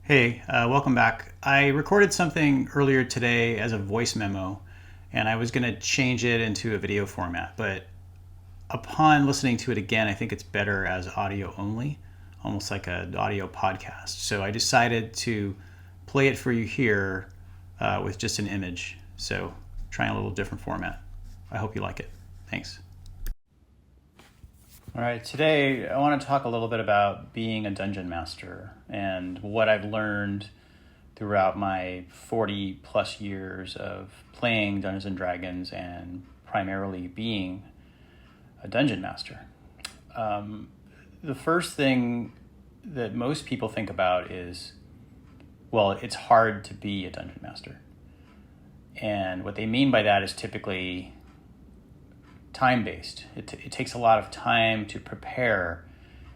Hey, welcome back. I recorded something earlier today as a voice memo, and I was going to change it into a video format. But upon listening to it again, I think it's better as audio only, almost like an audio podcast. So I decided to play it for you here with just an image. So trying a little different format. I hope you like it. Thanks. All right, today I want to talk a little bit about being a dungeon master and what I've learned throughout my 40 plus years of playing Dungeons and Dragons and primarily being a dungeon master. The first thing that most people think about is, well, it's hard to be a dungeon master. And what they mean by that is typically time-based. It takes a lot of time to prepare.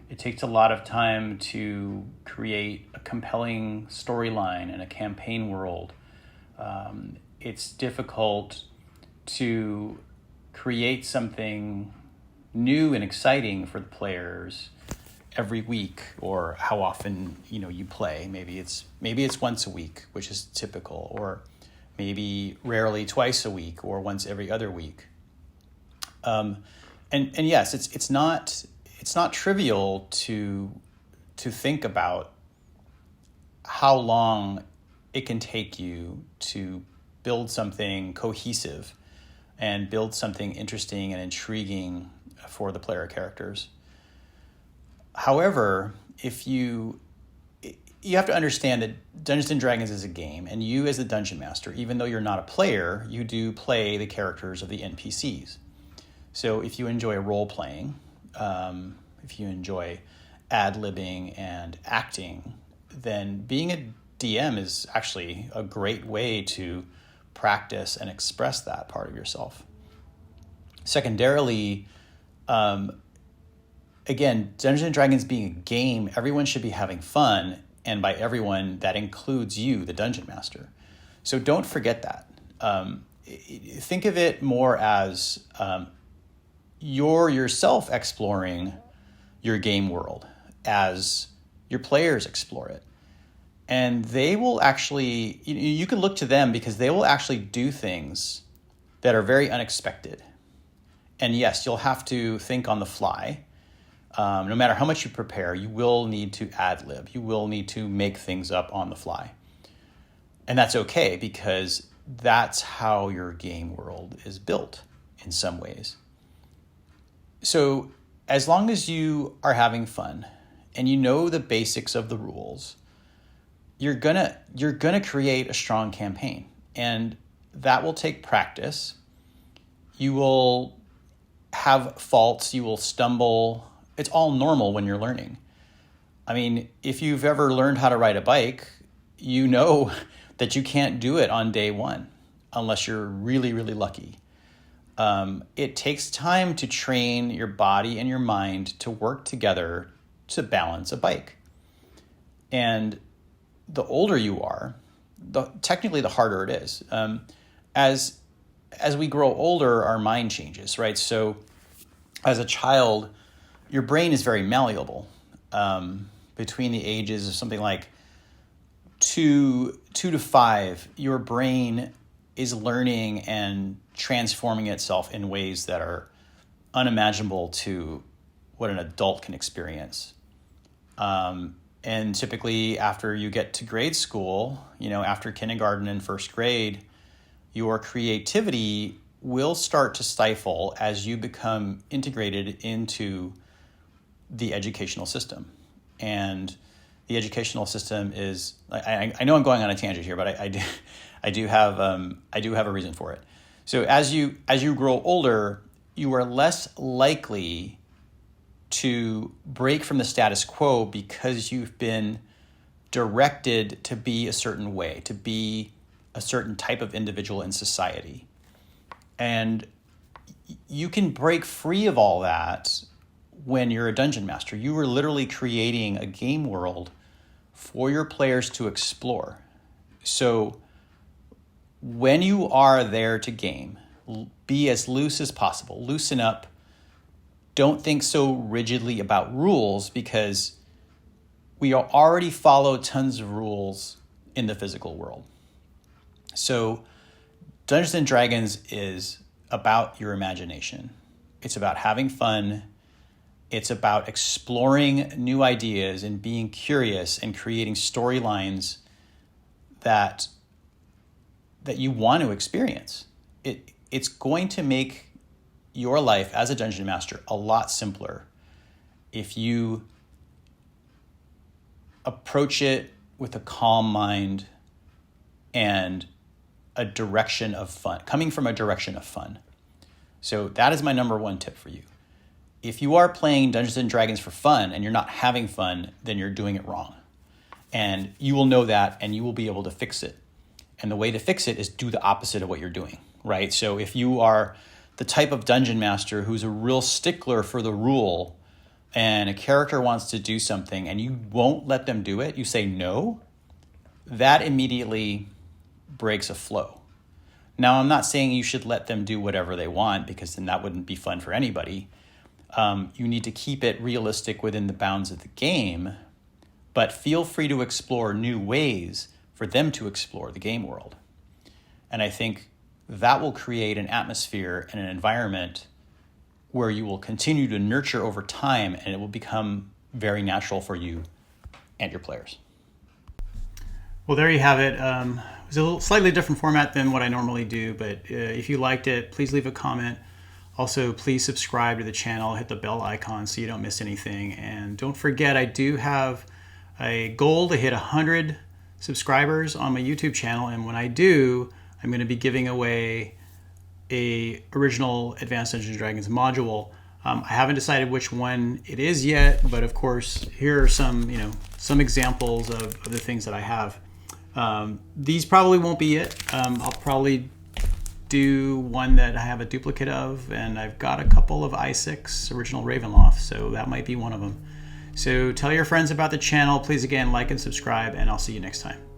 It takes a lot of time to create a compelling storyline and a campaign world. It's difficult to create something new and exciting for the players every week, or how often you play. Maybe it's once a week, which is typical, or maybe rarely twice a week, or once every other week. And yes, it's not trivial to think about how long it can take you to build something cohesive and build something interesting and intriguing for the player characters. However, if you have to understand that Dungeons and Dragons is a game, and you as the dungeon master, even though you're not a player, you do play the characters of the NPCs. So if you enjoy role-playing, if you enjoy ad-libbing and acting, then being a DM is actually a great way to practice and express that part of yourself. Secondarily, again, Dungeons and Dragons being a game, everyone should be having fun, and by everyone, that includes you, the dungeon master. So don't forget that. Think of it more as you're yourself exploring your game world as your players explore it. And they will actually, you can look to them because they will actually do things that are very unexpected. And yes, you'll have to think on the fly. No matter how much you prepare, you will need to ad-lib. You will need to make things up on the fly. And that's okay, because that's how your game world is built in some ways. So as long as you are having fun and you know the basics of the rules, you're gonna create a strong campaign, and that will take practice. You will have faults, you will stumble. It's all normal when you're learning. I mean, if you've ever learned how to ride a bike, you know that you can't do it on day one unless you're really, really lucky. It takes time to train your body and your mind to work together to balance a bike. And the older you are, technically the harder it is. As we grow older, our mind changes, right? So as a child, your brain is very malleable. Between the ages of something like 2 to 5, your brain is learning and transforming itself in ways that are unimaginable to what an adult can experience. And typically after you get to grade school, after kindergarten and first grade, your creativity will start to stifle as you become integrated into the educational system. And the educational system is, I know I'm going on a tangent here, but I do have a reason for it. So as you grow older, you are less likely to break from the status quo because you've been directed to be a certain way, to be a certain type of individual in society. And you can break free of all that when you're a dungeon master. You are literally creating a game world for your players to explore. So when you are there to game, be as loose as possible. Loosen up. Don't think so rigidly about rules, because we already follow tons of rules in the physical world. So Dungeons and Dragons is about your imagination. It's about having fun. It's about exploring new ideas and being curious and creating storylines that you want to experience. It's going to make your life as a dungeon master a lot simpler if you approach it with a calm mind and a direction of fun, coming from a direction of fun. So that is my number one tip for you. If you are playing Dungeons and Dragons for fun and you're not having fun, then you're doing it wrong. And you will know that, and you will be able to fix it. And the way to fix it is do the opposite of what you're doing, right? So if you are the type of dungeon master who's a real stickler for the rule, and a character wants to do something and you won't let them do it, you say no, that immediately breaks a flow. Now, I'm not saying you should let them do whatever they want, because then that wouldn't be fun for anybody. You need to keep it realistic within the bounds of the game, but feel free to explore new ways for them to explore the game world. And I think that will create an atmosphere and an environment where you will continue to nurture over time, and it will become very natural for you and your players. Well, there you have it. It was a little slightly different format than what I normally do, but if you liked it, please leave a comment. Also, please subscribe to the channel, hit the bell icon so you don't miss anything. And don't forget, I do have a goal to hit 100 subscribers on my YouTube channel, and when I do, I'm going to be giving away a original Advanced Dungeons & Dragons module. I haven't decided which one it is yet, but of course, here are some examples of the things that I have. These probably won't be it. I'll probably do one that I have a duplicate of, and I've got a couple of i6 original Ravenloft, so that might be one of them. So tell your friends about the channel. Please, again, like and subscribe, and I'll see you next time.